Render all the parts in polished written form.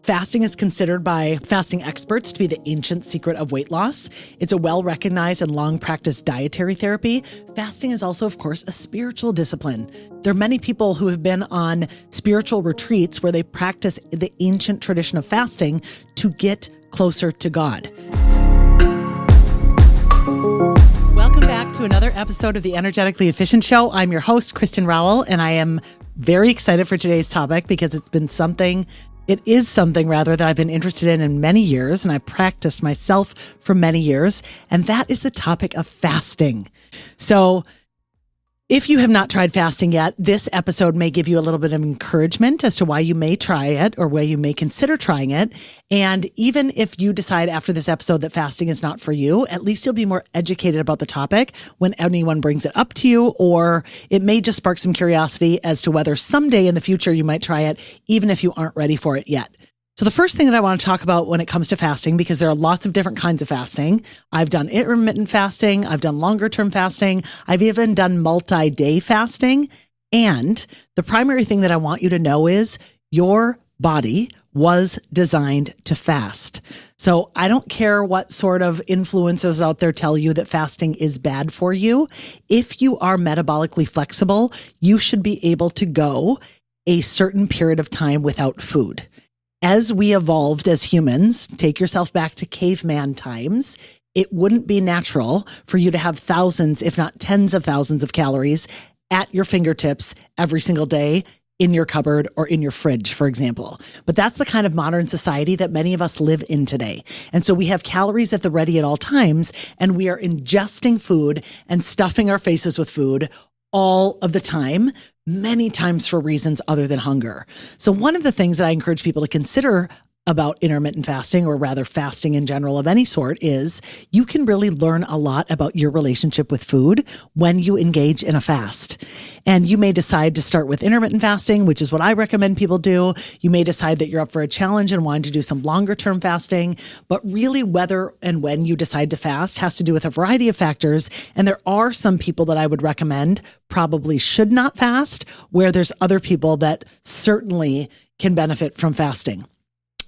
Fasting is considered by fasting experts to be the ancient secret of weight loss. It's a well-recognized and long-practiced dietary therapy. Fasting is also, of course, a spiritual discipline. There are many people who have been on spiritual retreats where they practice the ancient tradition of fasting to get closer to God. Welcome back to another episode of the Energetically Efficient Show. I'm your host, Kristen Rowell, and I am very excited for today's topic because it is something that I've been interested in many years, and I've practiced myself for many years, and that is the topic of fasting. So if you have not tried fasting yet, this episode may give you a little bit of encouragement as to why you may try it or why you may consider trying it. And even if you decide after this episode that fasting is not for you, at least you'll be more educated about the topic when anyone brings it up to you, or it may just spark some curiosity as to whether someday in the future you might try it, even if you aren't ready for it yet. So the first thing that I want to talk about when it comes to fasting, because there are lots of different kinds of fasting. I've done intermittent fasting. I've done longer term fasting. I've even done multi-day fasting. And the primary thing that I want you to know is your body was designed to fast. So I don't care what sort of influencers out there tell you that fasting is bad for you. If you are metabolically flexible, you should be able to go a certain period of time without food. As we evolved as humans, take yourself back to caveman times, it wouldn't be natural for you to have thousands, if not tens of thousands of calories at your fingertips every single day in your cupboard or in your fridge, for example. But that's the kind of modern society that many of us live in today. And so we have calories at the ready at all times, and we are ingesting food and stuffing our faces with food all of the time, many times for reasons other than hunger. So one of the things that I encourage people to consider about intermittent fasting, or rather fasting in general of any sort, is you can really learn a lot about your relationship with food when you engage in a fast. And you may decide to start with intermittent fasting, which is what I recommend people do. You may decide that you're up for a challenge and want to do some longer term fasting, but really whether and when you decide to fast has to do with a variety of factors. And there are some people that I would recommend probably should not fast, where there's other people that certainly can benefit from fasting.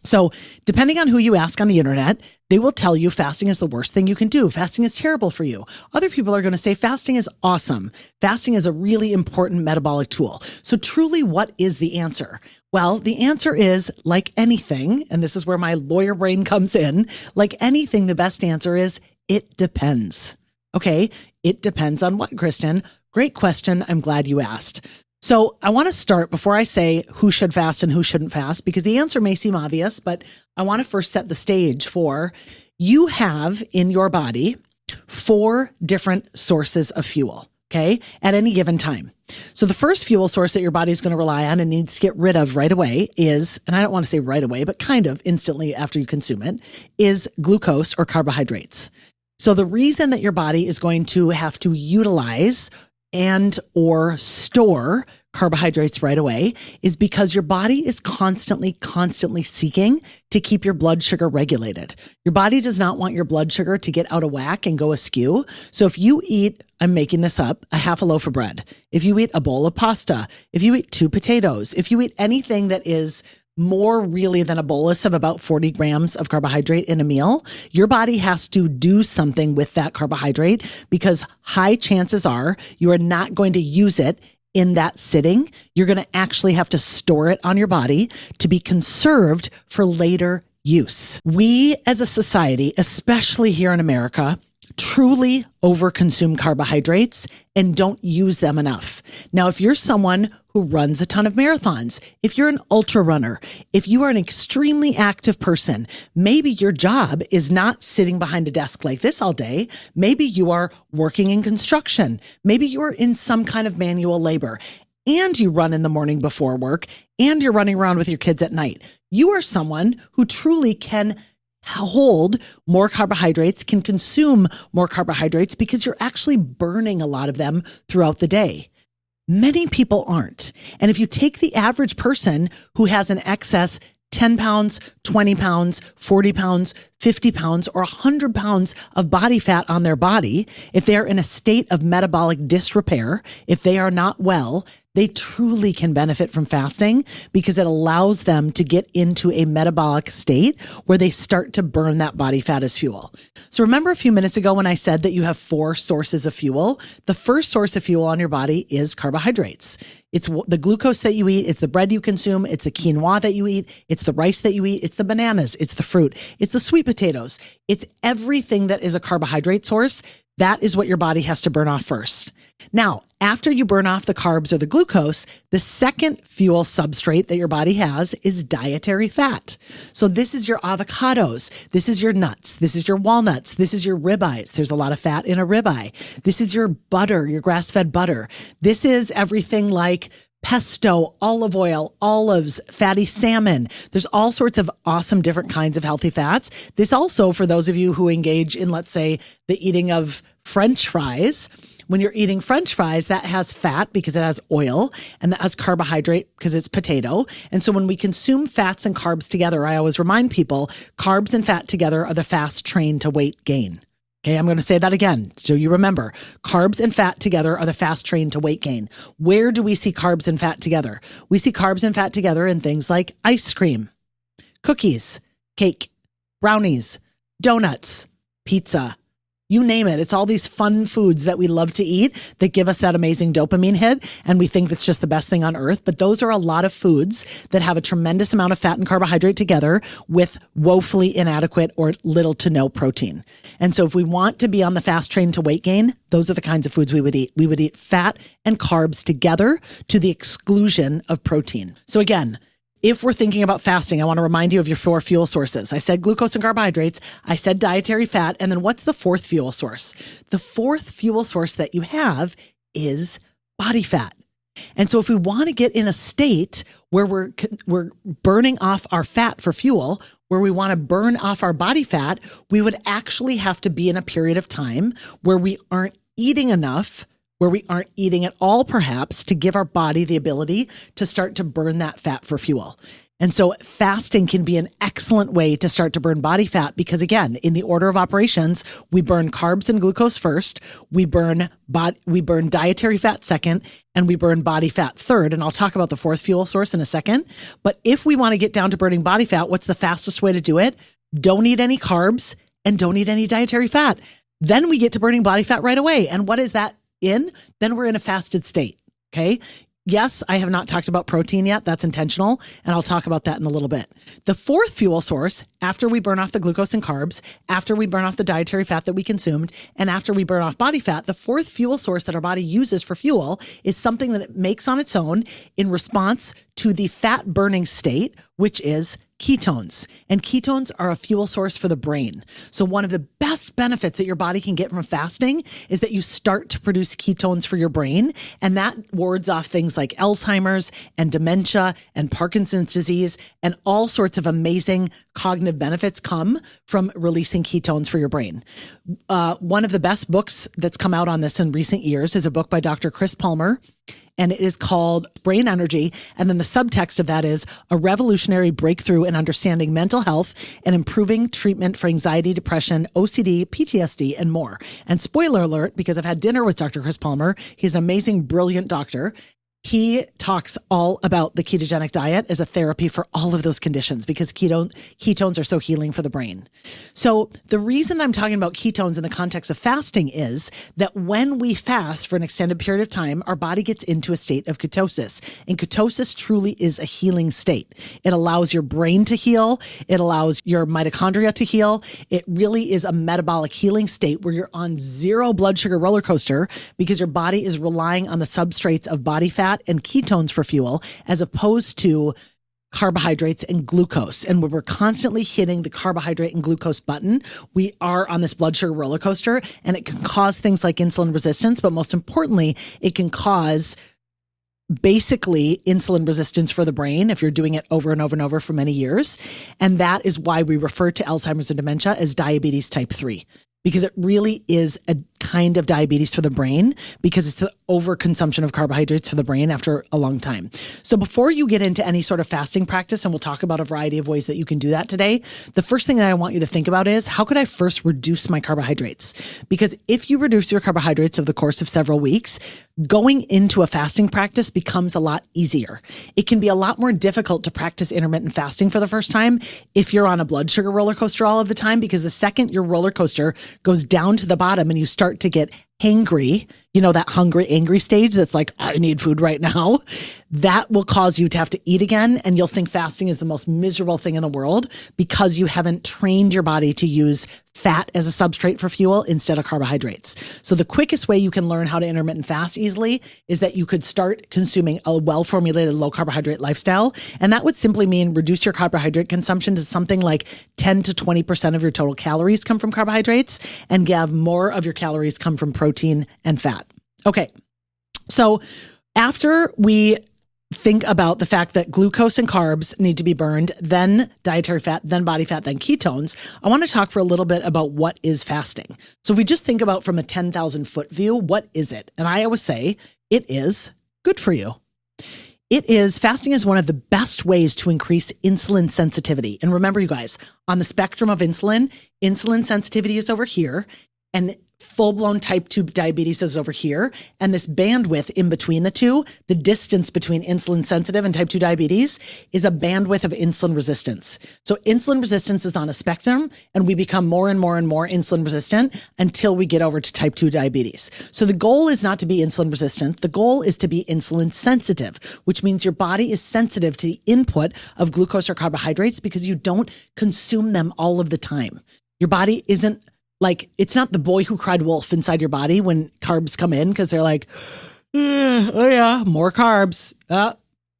So depending on who you ask on the internet, they will tell you fasting is the worst thing you can do. Fasting is terrible for you. Other people are going to say fasting is awesome. Fasting is a really important metabolic tool. So truly, what is the answer? Well, the answer is, like anything, and this is where my lawyer brain comes in, like anything, the best answer is it depends. Okay, it depends on what, Kristen? Great question. I'm glad you asked. So I want to start before I say who should fast and who shouldn't fast, because the answer may seem obvious, but I want to first set the stage for you have in your body 4 different sources of fuel, okay, at any given time. So the first fuel source that your body is going to rely on and needs to get rid of right away is, and I don't want to say right away, but kind of instantly after you consume it, is glucose or carbohydrates. So the reason that your body is going to have to utilize and or store carbohydrates right away is because your body is constantly seeking to keep your blood sugar regulated. Your body does not want your blood sugar to get out of whack and go askew. So if you eat, I'm making this up, a half a loaf of bread, if you eat a bowl of pasta, if you eat 2 potatoes, if you eat anything that is more really than a bolus of about 40 grams of carbohydrate in a meal, your body has to do something with that carbohydrate because high chances are you are not going to use it in that sitting. You're going to actually have to store it on your body to be conserved for later use. We as a society, especially here in America, truly overconsume carbohydrates and don't use them enough. Now, if you're someone who runs a ton of marathons, if you're an ultra runner, if you are an extremely active person, maybe your job is not sitting behind a desk like this all day. Maybe you are working in construction. Maybe you are in some kind of manual labor and you run in the morning before work and you're running around with your kids at night. You are someone who truly can hold more carbohydrates, can consume more carbohydrates because you're actually burning a lot of them throughout the day. Many people aren't. And if you take the average person who has an excess 10 pounds, 20 pounds, 40 pounds, 50 pounds, or 100 pounds of body fat on their body, if they're in a state of metabolic disrepair, if they are not well, they truly can benefit from fasting because it allows them to get into a metabolic state where they start to burn that body fat as fuel. So remember a few minutes ago when I said that you have 4 sources of fuel? The first source of fuel on your body is carbohydrates. It's the glucose that you eat. It's the bread you consume. It's the quinoa that you eat. It's the rice that you eat. It's the bananas. It's the fruit. It's the sweet potatoes. It's everything that is a carbohydrate source. That is what your body has to burn off first. Now, after you burn off the carbs or the glucose, the second fuel substrate that your body has is dietary fat. So this is your avocados. This is your nuts. This is your walnuts. This is your ribeyes. There's a lot of fat in a ribeye. This is your butter, your grass-fed butter. This is everything like pesto, olive oil, olives, fatty salmon. There's all sorts of awesome different kinds of healthy fats. This also, for those of you who engage in, let's say, the eating of French fries, when you're eating French fries, that has fat because it has oil, and that has carbohydrate because it's potato. And so when we consume fats and carbs together, I always remind people, carbs and fat together are the fast train to weight gain. Okay, I'm going to say that again so you remember. Carbs and fat together are the fast train to weight gain. Where do we see carbs and fat together? We see carbs and fat together in things like ice cream, cookies, cake, brownies, donuts, pizza. You name it. It's all these fun foods that we love to eat that give us that amazing dopamine hit. And we think it's just the best thing on earth. But those are a lot of foods that have a tremendous amount of fat and carbohydrate together with woefully inadequate or little to no protein. And so if we want to be on the fast train to weight gain, those are the kinds of foods we would eat. We would eat fat and carbs together to the exclusion of protein. So again, if we're thinking about fasting, I want to remind you of your 4 fuel sources. I said glucose and carbohydrates. I said dietary fat. And then what's the 4th fuel source? The 4th fuel source that you have is body fat. And so if we want to get in a state where we're burning off our fat for fuel, where we want to burn off our body fat, we would actually have to be in a period of time where we aren't eating enough, where we aren't eating at all, perhaps, to give our body the ability to start to burn that fat for fuel. And so fasting can be an excellent way to start to burn body fat because, again, in the order of operations, we burn carbs and glucose first, we burn dietary fat second, and we burn body fat third. And I'll talk about the 4th fuel source in a second. But if we want to get down to burning body fat, what's the fastest way to do it? Don't eat any carbs and don't eat any dietary fat. Then we get to burning body fat right away. And what is that? Then we're in a fasted state. Okay. Yes, I have not talked about protein yet. That's intentional. And I'll talk about that in a little bit. The 4th fuel source, after we burn off the glucose and carbs, after we burn off the dietary fat that we consumed, and after we burn off body fat, the 4th fuel source that our body uses for fuel is something that it makes on its own in response to the fat burning state, which is ketones. And ketones are a fuel source for the brain. So one of the best benefits that your body can get from fasting is that you start to produce ketones for your brain. And that wards off things like Alzheimer's and dementia and Parkinson's disease, and all sorts of amazing cognitive benefits come from releasing ketones for your brain. One of the best books that's come out on this in recent years is a book by Dr. Chris Palmer, and it is called Brain Energy. And then the subtext of that is a revolutionary breakthrough in understanding mental health and improving treatment for anxiety, depression, OCD, PTSD, and more. And spoiler alert, because I've had dinner with Dr. Chris Palmer, he's an amazing, brilliant doctor. He talks all about the ketogenic diet as a therapy for all of those conditions because ketones are so healing for the brain. So the reason I'm talking about ketones in the context of fasting is that when we fast for an extended period of time, our body gets into a state of ketosis. And ketosis truly is a healing state. It allows your brain to heal. It allows your mitochondria to heal. It really is a metabolic healing state where you're on zero blood sugar roller coaster because your body is relying on the substrates of body fat and ketones for fuel, as opposed to carbohydrates and glucose. And when we're constantly hitting the carbohydrate and glucose button, we are on this blood sugar roller coaster, and it can cause things like insulin resistance. But most importantly, it can cause basically insulin resistance for the brain if you're doing it over and over and over for many years. And that is why we refer to Alzheimer's and dementia as diabetes type 3. Because it really is a kind of diabetes for the brain because it's the overconsumption of carbohydrates for the brain after a long time. So before you get into any sort of fasting practice, and we'll talk about a variety of ways that you can do that today, the first thing that I want you to think about is how could I first reduce my carbohydrates? Because if you reduce your carbohydrates over the course of several weeks, going into a fasting practice becomes a lot easier. It can be a lot more difficult to practice intermittent fasting for the first time if you're on a blood sugar roller coaster all of the time, because the second your roller coaster goes down to the bottom and you start to get hangry, that hungry, angry stage that's like, I need food right now, that will cause you to have to eat again. And you'll think fasting is the most miserable thing in the world because you haven't trained your body to use fat as a substrate for fuel instead of carbohydrates. So the quickest way you can learn how to intermittent fast easily is that you could start consuming a well-formulated low carbohydrate lifestyle. And that would simply mean reduce your carbohydrate consumption to something like 10 to 20% of your total calories come from carbohydrates, and have more of your calories come from protein and fat. Okay. So after we think about the fact that glucose and carbs need to be burned, then dietary fat, then body fat, then ketones, I want to talk for a little bit about what is fasting. So if we just think about from a 10,000 foot view, what is it? And I always say it is good for you. Fasting is one of the best ways to increase insulin sensitivity. And remember, you guys, on the spectrum of insulin sensitivity is over here, and full-blown type 2 diabetes is over here. And this bandwidth in between the two, the distance between insulin sensitive and type 2 diabetes, is a bandwidth of insulin resistance. So insulin resistance is on a spectrum, and we become more and more and more insulin resistant until we get over to type 2 diabetes. So the goal is not to be insulin resistant. The goal is to be insulin sensitive, which means your body is sensitive to the input of glucose or carbohydrates because you don't consume them all of the time. Your body isn't it's not the boy who cried wolf inside your body when carbs come in because they're like, oh yeah, more carbs.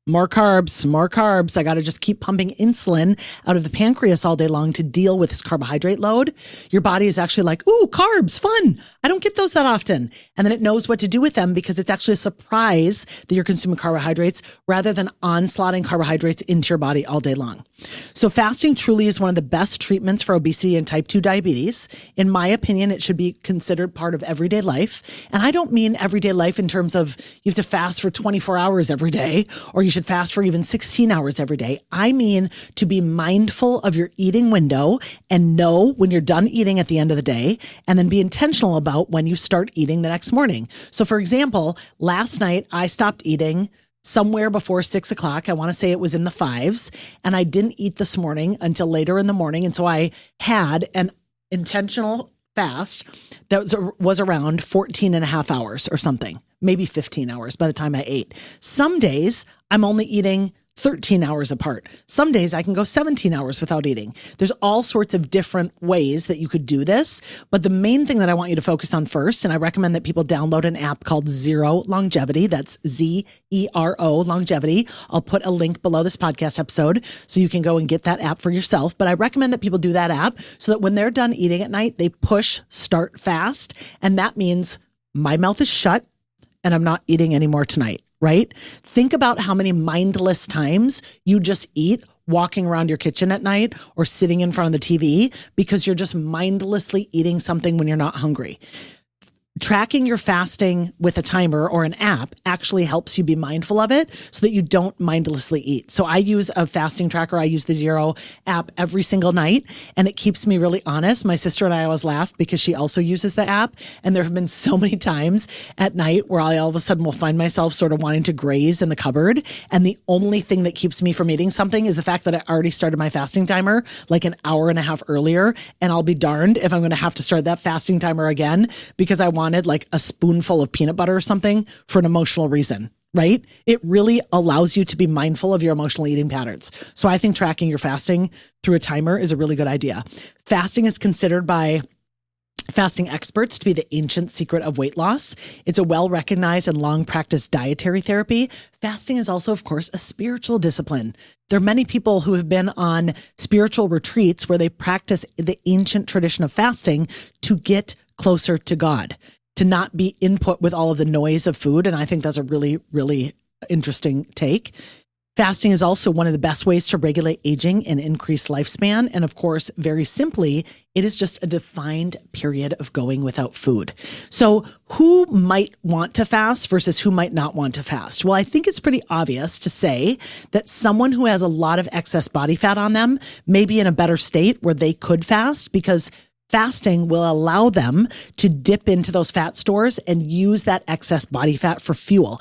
More carbs. I got to just keep pumping insulin out of the pancreas all day long to deal with this carbohydrate load. Your body is actually like, ooh, carbs, fun. I don't get those that often. And then it knows what to do with them because it's actually a surprise that you're consuming carbohydrates rather than onslaughting carbohydrates into your body all day long. So fasting truly is one of the best treatments for obesity and type 2 diabetes. In my opinion, it should be considered part of everyday life. And I don't mean everyday life in terms of you have to fast for 24 hours every day, or you should fast for even 16 hours every day. I mean to be mindful of your eating window and know when you're done eating at the end of the day, and then be intentional about when you start eating the next morning. So for example, last night I stopped eating somewhere before 6 o'clock. I want to say it was in the 5s, and I didn't eat this morning until later in the morning. And so I had an intentional fast that was around 14 and a half hours or something, maybe 15 hours by the time I ate. Some days I'm only eating 13 hours apart. Some days I can go 17 hours without eating. There's all sorts of different ways that you could do this. But the main thing that I want you to focus on first, and I recommend that people download an app called Zero Longevity. That's Zero Longevity. I'll put a link below this podcast episode so you can go and get that app for yourself. But I recommend that people do that app so that when they're done eating at night, they push start fast. And that means my mouth is shut and I'm not eating anymore tonight. Right? Think about how many mindless times you just eat walking around your kitchen at night or sitting in front of the TV because you're just mindlessly eating something when you're not hungry. Tracking your fasting with a timer or an app actually helps you be mindful of it so that you don't mindlessly eat. So I use a fasting tracker. I use the Zero app every single night, and it keeps me really honest. My sister and I always laugh because she also uses the app. And there have been so many times at night where I all of a sudden will find myself sort of wanting to graze in the cupboard. And the only thing that keeps me from eating something is the fact that I already started my fasting timer like an hour and a half earlier. And I'll be darned if I'm going to have to start that fasting timer again because I wanted like a spoonful of peanut butter or something for an emotional reason, right? It really allows you to be mindful of your emotional eating patterns. So I think tracking your fasting through a timer is a really good idea. Fasting is considered by fasting experts to be the ancient secret of weight loss. It's a well-recognized and long-practiced dietary therapy. Fasting is also, of course, a spiritual discipline. There are many people who have been on spiritual retreats where they practice the ancient tradition of fasting to get closer to God, to not be input with all of the noise of food. And I think that's a really, really interesting take. Fasting is also one of the best ways to regulate aging and increase lifespan. And of course, very simply, It is just a defined period of going without food. So who might want to fast versus who might not want to fast? Well, I think it's pretty obvious to say that someone who has a lot of excess body fat on them may be in a better state where they could fast, because fasting will allow them to dip into those fat stores and use that excess body fat for fuel.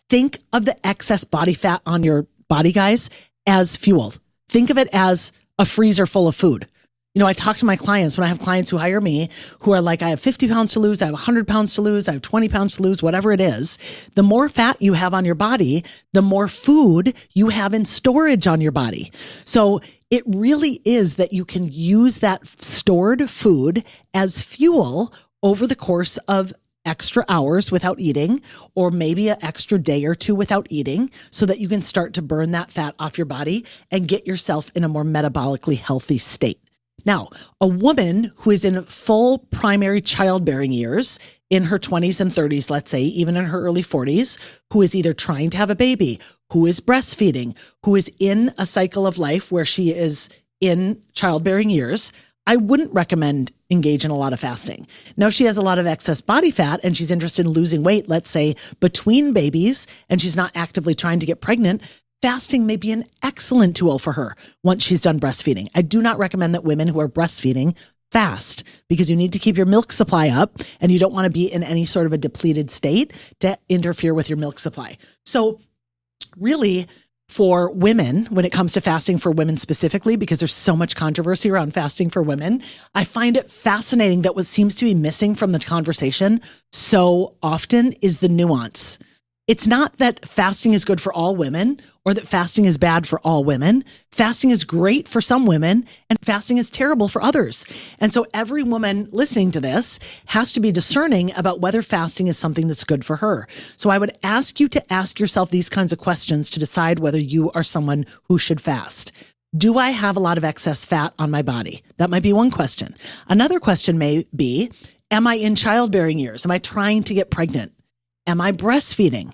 Think of the excess body fat on your body, guys, as fuel. Think of it as a freezer full of food. You know, I talk to my clients when I have clients who hire me who are like, I have 50 pounds to lose, I have 100 pounds to lose, I have 20 pounds to lose, whatever it is. The more fat you have on your body, the more food you have in storage on your body. So it really is that you can use that stored food as fuel over the course of extra hours without eating, or maybe an extra day or two without eating, so that you can start to burn that fat off your body and get yourself in a more metabolically healthy state. Now, a woman who is in full primary childbearing years, in her 20s and 30s, let's say, even in her early 40s, who is either trying to have a baby, who is breastfeeding, who is in a cycle of life where she is in childbearing years, I wouldn't recommend engage in a lot of fasting. Now, if she has a lot of excess body fat and she's interested in losing weight, let's say between babies, and she's not actively trying to get pregnant, fasting may be an excellent tool for her once she's done breastfeeding. I do not recommend that women who are breastfeeding fast, because you need to keep your milk supply up and you don't want to be in any sort of a depleted state to interfere with your milk supply. So really, for women, when it comes to fasting for women specifically, because there's so much controversy around fasting for women, I find it fascinating that what seems to be missing from the conversation so often is the nuance. It's not that fasting is good for all women or that fasting is bad for all women. Fasting is great for some women and fasting is terrible for others. And so every woman listening to this has to be discerning about whether fasting is something that's good for her. So I would ask you to ask yourself these kinds of questions to decide whether you are someone who should fast. Do I have a lot of excess fat on my body? That might be one question. Another question may be, am I in childbearing years? Am I trying to get pregnant? Am I breastfeeding?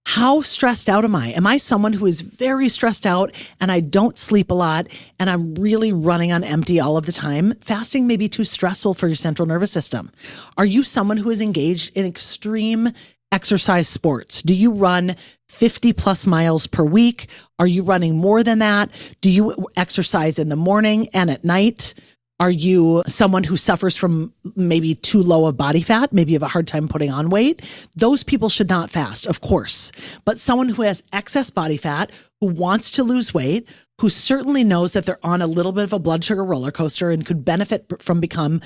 How stressed out am I? Am I someone who is very stressed out and I don't sleep a lot and I'm really running on empty all of the time? Fasting may be too stressful for your central nervous system. Are you someone who is engaged in extreme exercise sports? Do you run 50 plus miles per week? Are you running more than that? Do you exercise in the morning and at night? Are you someone who suffers from maybe too low of body fat? Maybe you have a hard time putting on weight. Those people should not fast, of course. But someone who has excess body fat, who wants to lose weight, who certainly knows that they're on a little bit of a blood sugar roller coaster and could benefit from becoming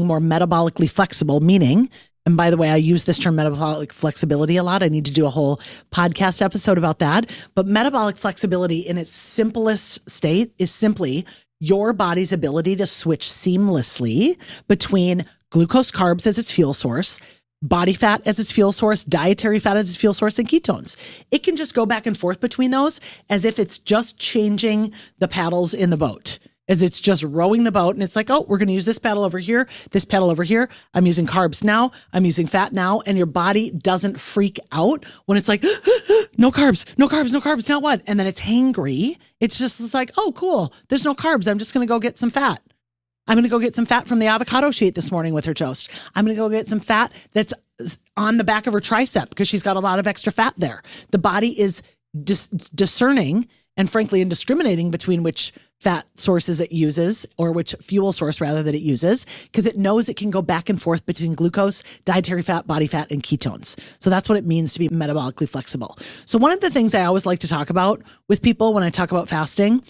more metabolically flexible, meaning, and by the way, I use this term metabolic flexibility a lot. I need to do a whole podcast episode about that. But metabolic flexibility in its simplest state is simply your body's ability to switch seamlessly between glucose, carbs as its fuel source, body fat as its fuel source, dietary fat as its fuel source, and ketones. It can just go back and forth between those as if it's just changing the paddles in the boat, as it's just rowing the boat. And it's like, oh, we're going to use this paddle over here, this paddle over here. I'm using carbs now. I'm using fat now. And your body doesn't freak out when it's like, no carbs, no carbs, no carbs. Now what? And then it's hangry. It's like, oh, cool. There's no carbs. I'm just going to go get some fat. I'm going to go get some fat from the avocado she ate this morning with her toast. I'm going to go get some fat that's on the back of her tricep because she's got a lot of extra fat there. The body is discerning and frankly indiscriminating between which fat sources it uses, or which fuel source rather that it uses, because it knows it can go back and forth between glucose, dietary fat, body fat, and ketones. So that's what it means to be metabolically flexible. So one of the things I always like to talk about with people when I talk about fasting,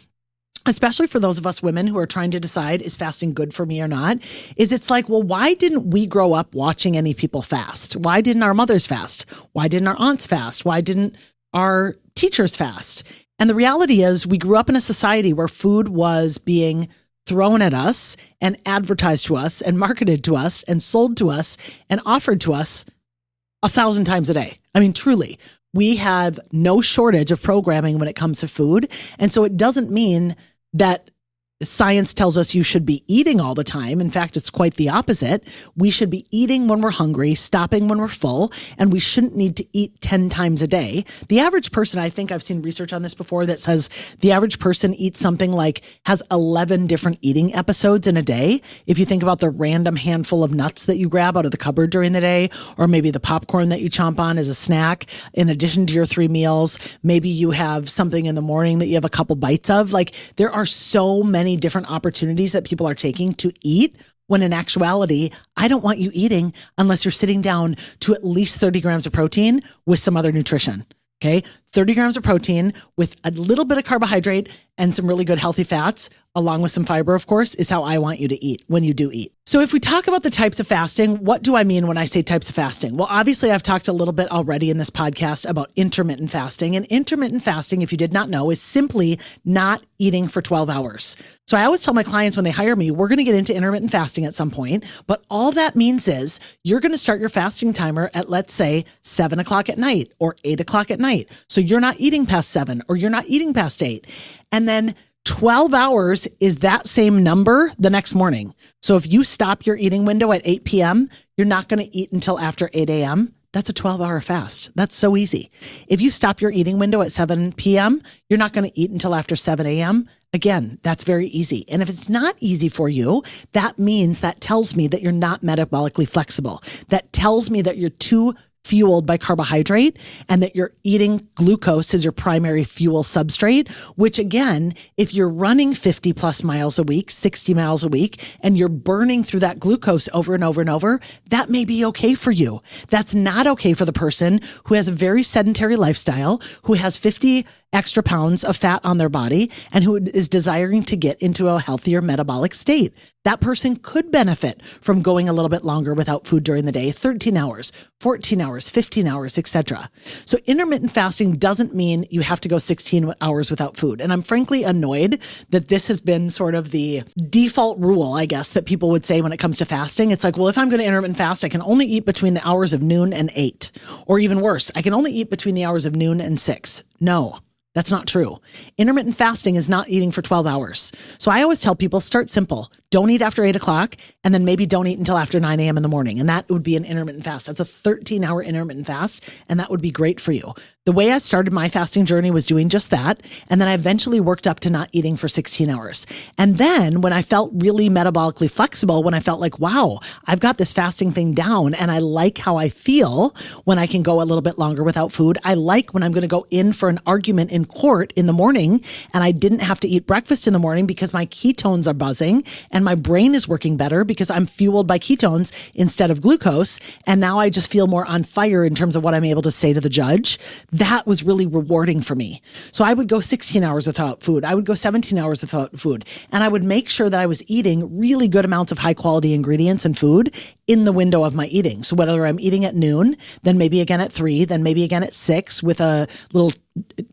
especially for those of us women who are trying to decide, is fasting good for me or not, is it's like, well, why didn't we grow up watching any people fast? Why didn't our mothers fast? Why didn't our aunts fast? Why didn't our teachers fast? And the reality is we grew up in a society where food was being thrown at us and advertised to us and marketed to us and sold to us and offered to us 1,000 times a day. I mean, truly, we have no shortage of programming when it comes to food. And so it doesn't mean that science tells us you should be eating all the time. In fact, it's quite the opposite. We should be eating when we're hungry, stopping when we're full, and we shouldn't need to eat 10 times a day. The average person, I think I've seen research on this before that says the average person eats something like has 11 different eating episodes in a day. If you think about the random handful of nuts that you grab out of the cupboard during the day, or maybe the popcorn that you chomp on as a snack, in addition to your 3 meals, maybe you have something in the morning that you have a couple bites of. Like, there are so many different opportunities that people are taking to eat, when in actuality, I don't want you eating unless you're sitting down to at least 30 grams of protein with some other nutrition. Okay. 30 grams of protein with a little bit of carbohydrate and some really good healthy fats, along with some fiber, of course, is how I want you to eat when you do eat. So if we talk about the types of fasting, what do I mean when I say types of fasting? Well, obviously I've talked a little bit already in this podcast about intermittent fasting. And intermittent fasting, if you did not know, is simply not eating for 12 hours. So I always tell my clients when they hire me, we're going to get into intermittent fasting at some point, but all that means is you're going to start your fasting timer at, let's say, 7 o'clock at night or 8 o'clock at night. So you're not eating past 7 or you're not eating past 8. And then 12 hours is that same number the next morning. So if you stop your eating window at 8 p.m., you're not going to eat until after 8 a.m. That's a 12-hour fast. That's so easy. If you stop your eating window at 7 p.m., you're not going to eat until after 7 a.m. Again, that's very easy. And if it's not easy for you, that tells me that you're not metabolically flexible. That tells me that you're too fueled by carbohydrate and that you're eating glucose as your primary fuel substrate, which again, if you're running 50 plus miles a week, 60 miles a week, and you're burning through that glucose over and over and over, that may be okay for you. That's not okay for the person who has a very sedentary lifestyle, who has 50 extra pounds of fat on their body, and who is desiring to get into a healthier metabolic state. That person could benefit from going a little bit longer without food during the day, 13 hours, 14 hours, 15 hours, etc. So intermittent fasting doesn't mean you have to go 16 hours without food. And I'm frankly annoyed that this has been sort of the default rule, I guess, that people would say when it comes to fasting. It's like, well, if I'm going to intermittent fast, I can only eat between the hours of noon and 8. Or even worse, I can only eat between the hours of noon and 6. No. That's not true. Intermittent fasting is not eating for 12 hours. So I always tell people, start simple. Don't eat after 8 o'clock, and then maybe don't eat until after 9 a.m. in the morning. And that would be an intermittent fast. That's a 13-hour intermittent fast, and that would be great for you. The way I started my fasting journey was doing just that. And then I eventually worked up to not eating for 16 hours. And then when I felt really metabolically flexible, when I felt like, wow, I've got this fasting thing down and I like how I feel when I can go a little bit longer without food. I like when I'm going to go in for an argument in court in the morning and I didn't have to eat breakfast in the morning because my ketones are buzzing and my brain is working better because I'm fueled by ketones instead of glucose. And now I just feel more on fire in terms of what I'm able to say to the judge. That was really rewarding for me. So I would go 16 hours without food. I would go 17 hours without food. And I would make sure that I was eating really good amounts of high quality ingredients and food in the window of my eating. So whether I'm eating at noon, then maybe again at 3, then maybe again at 6 with a little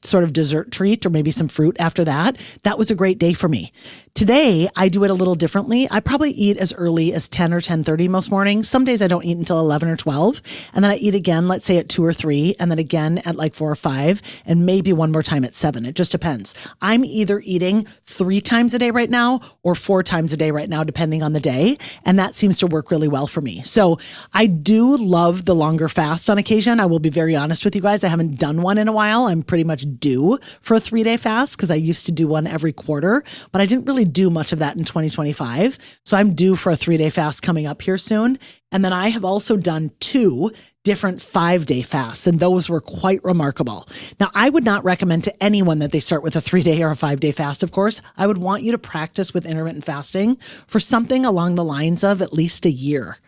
sort of dessert treat or maybe some fruit after that. That was a great day for me. Today, I do it a little differently. I probably eat as early as 10 or 10:30 most mornings. Some days I don't eat until 11 or 12. And then I eat again, let's say at 2 or 3, and then again at like 4 or 5, and maybe one more time at 7. It just depends. I'm either eating 3 times a day right now or 4 times a day right now, depending on the day. And that seems to work really well for me. So I do love the longer fast on occasion. I will be very honest with you guys. I haven't done one in a while. I'm pretty much due for a 3-day fast because I used to do one every quarter, but I didn't really do much of that in 2025. So I'm due for a 3-day fast coming up here soon. And then I have also done 2 different 5-day fasts, and those were quite remarkable. Now, I would not recommend to anyone that they start with a 3-day or a 5-day fast, of course. I would want you to practice with intermittent fasting for something along the lines of at least a year.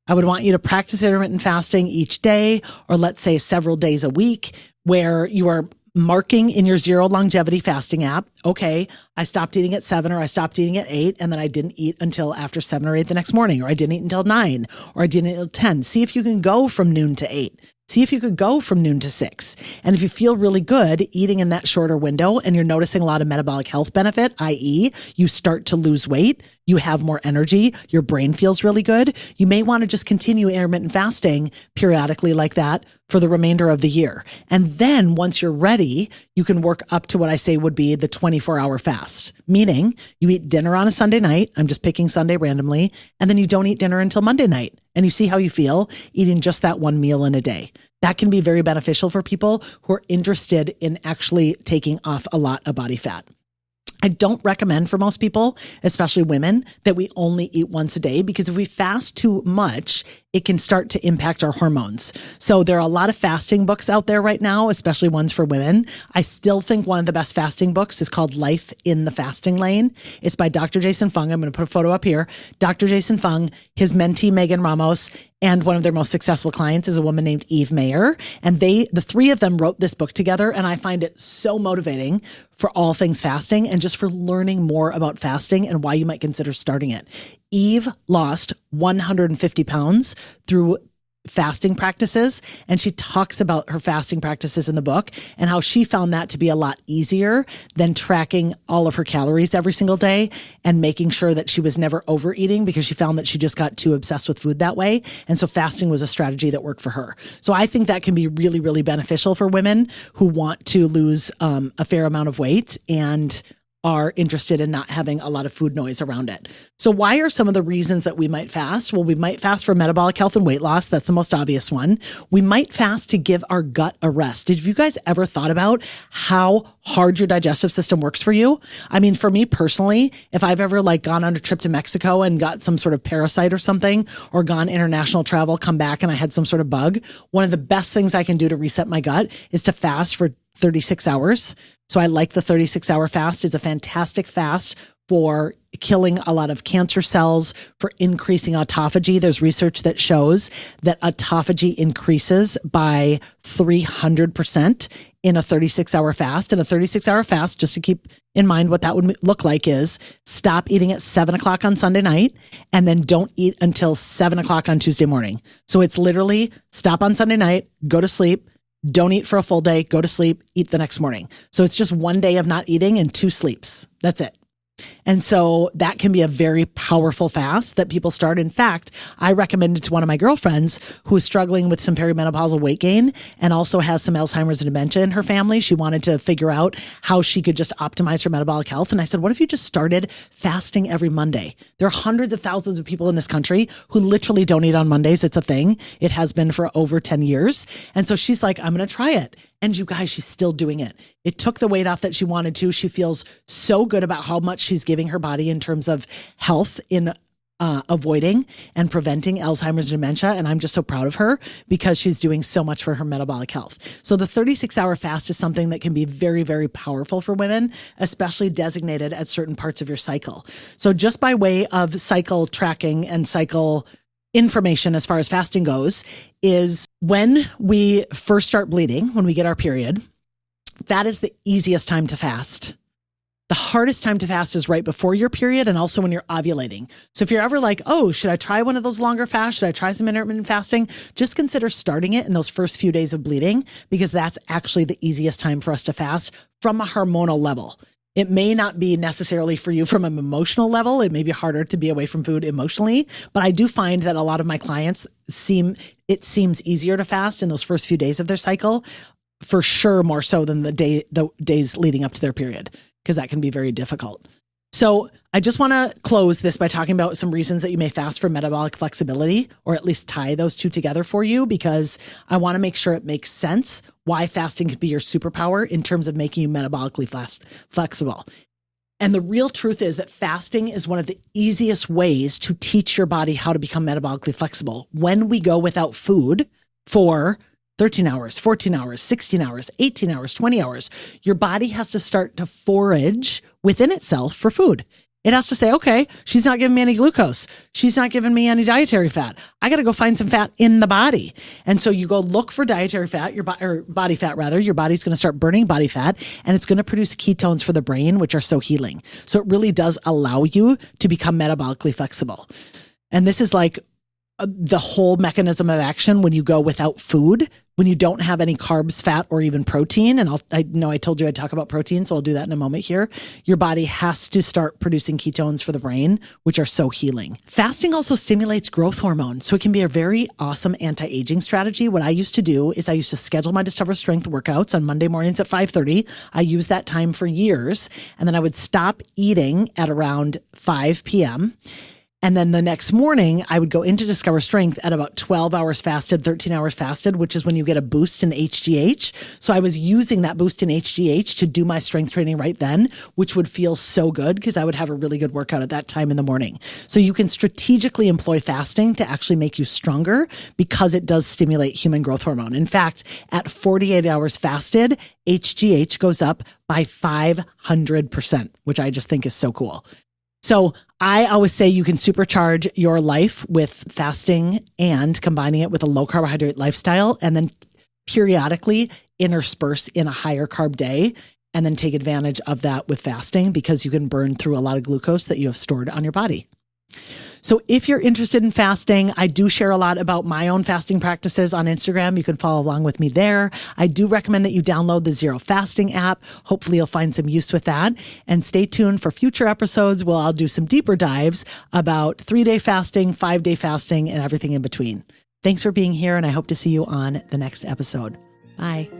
I would want you to practice intermittent fasting each day, or let's say several days a week, where you are marking in your Zero Longevity Fasting app, okay, I stopped eating at 7 or I stopped eating at 8, and then I didn't eat until after 7 or 8 the next morning, or I didn't eat until 9, or I didn't eat until 10. See if you can go from noon to 8. See if you could go from noon to 6. And if you feel really good eating in that shorter window and you're noticing a lot of metabolic health benefit, i.e. you start to lose weight, you have more energy, your brain feels really good, you may want to just continue intermittent fasting periodically like that for the remainder of the year. And then once you're ready, you can work up to what I say would be the 24-hour fast, meaning you eat dinner on a Sunday night. I'm just picking Sunday randomly. And then you don't eat dinner until Monday night. And you see how you feel eating just that one meal in a day. That can be very beneficial for people who are interested in actually taking off a lot of body fat. I don't recommend for most people, especially women, that we only eat once a day, because if we fast too much, it can start to impact our hormones. So there are a lot of fasting books out there right now, especially ones for women. I still think one of the best fasting books is called Life in the Fasting Lane. It's by Dr. Jason Fung. I'm going to put a photo up here. Dr. Jason Fung, his mentee, Megan Ramos, and one of their most successful clients is a woman named Eve Mayer. And the three of them wrote this book together. And I find it so motivating for all things fasting and just for learning more about fasting and why you might consider starting it. Eve lost 150 pounds through fasting practices. And she talks about her fasting practices in the book and how she found that to be a lot easier than tracking all of her calories every single day and making sure that she was never overeating, because she found that she just got too obsessed with food that way. And so fasting was a strategy that worked for her. So I think that can be really, really beneficial for women who want to lose a fair amount of weight and are interested in not having a lot of food noise around it. So why are some of the reasons that we might fast? Well, we might fast for metabolic health and weight loss. That's the most obvious one. We might fast to give our gut a rest. Did you guys ever thought about how hard your digestive system works for you? I mean, for me personally, if I've ever gone on a trip to Mexico and got some sort of parasite or something, or gone international travel, come back and I had some sort of bug, one of the best things I can do to reset my gut is to fast for 36 hours. So I like the 36-hour fast. It's a fantastic fast for killing a lot of cancer cells, for increasing autophagy. There's research that shows that autophagy increases by 300% in a 36-hour fast. And a 36-hour fast, just to keep in mind what that would look like, is stop eating at 7 o'clock on Sunday night and then don't eat until 7 o'clock on Tuesday morning. So it's literally stop on Sunday night, go to sleep, don't eat for a full day, go to sleep, eat the next morning. So it's just one day of not eating and 2 sleeps. That's it. And so that can be a very powerful fast that people start. In fact, I recommended to one of my girlfriends who is struggling with some perimenopausal weight gain and also has some Alzheimer's and dementia in her family. She wanted to figure out how she could just optimize her metabolic health. And I said, what if you just started fasting every Monday? There are hundreds of thousands of people in this country who literally don't eat on Mondays. It's a thing. It has been for over 10 years. And so she's like, I'm going to try it. And you guys, she's still doing it. It took the weight off that she wanted to. She feels so good about how much she's giving her body in terms of health in avoiding and preventing Alzheimer's and dementia. And I'm just so proud of her because she's doing so much for her metabolic health. So the 36-hour fast is something that can be very, very powerful for women, especially designated at certain parts of your cycle. So just by way of cycle tracking and cycle information as far as fasting goes, is when we first start bleeding, when we get our period, that is the easiest time to fast. The hardest time to fast is right before your period and also when you're ovulating. So if you're ever like, oh, should I try one of those longer fasts? Should I try some intermittent fasting? Just consider starting it in those first few days of bleeding, because that's actually the easiest time for us to fast from a hormonal level. It may not be necessarily for you from an emotional level. It may be harder to be away from food emotionally, but I do find that a lot of my clients it seems easier to fast in those first few days of their cycle, for sure, more so than the days leading up to their period, because that can be very difficult. So I just want to close this by talking about some reasons that you may fast for metabolic flexibility, or at least tie those two together for you, because I want to make sure it makes sense why fasting could be your superpower in terms of making you metabolically flexible. And the real truth is that fasting is one of the easiest ways to teach your body how to become metabolically flexible. When we go without food for 13 hours, 14 hours, 16 hours, 18 hours, 20 hours, your body has to start to forage within itself for food. It has to say, okay, she's not giving me any glucose. She's not giving me any dietary fat. I got to go find some fat in the body. And so you go look for dietary fat, or body fat rather. Your body's going to start burning body fat, and it's going to produce ketones for the brain, which are so healing. So it really does allow you to become metabolically flexible. And this is like the whole mechanism of action when you go without food, when you don't have any carbs, fat, or even protein. And I know I told you I'd talk about protein, so I'll do that in a moment here. Your body has to start producing ketones for the brain, which are so healing. Fasting also stimulates growth hormone, so it can be a very awesome anti-aging strategy. What I used to do is I used to schedule my Discover Strength workouts on Monday mornings at 5:30. I used that time for years, and then I would stop eating at around 5 p.m., and then the next morning, I would go into Discover Strength at about 12 hours fasted, 13 hours fasted, which is when you get a boost in HGH. So I was using that boost in HGH to do my strength training right then, which would feel so good because I would have a really good workout at that time in the morning. So you can strategically employ fasting to actually make you stronger because it does stimulate human growth hormone. In fact, at 48 hours fasted, HGH goes up by 500%, which I just think is so cool. So I always say you can supercharge your life with fasting and combining it with a low carbohydrate lifestyle, and then periodically intersperse in a higher carb day, and then take advantage of that with fasting because you can burn through a lot of glucose that you have stored on your body. So if you're interested in fasting, I do share a lot about my own fasting practices on Instagram. You can follow along with me there. I do recommend that you download the Zero Fasting app. Hopefully you'll find some use with that. And stay tuned for future episodes where I'll do some deeper dives about 3-day fasting, 5-day fasting, and everything in between. Thanks for being here, and I hope to see you on the next episode. Bye.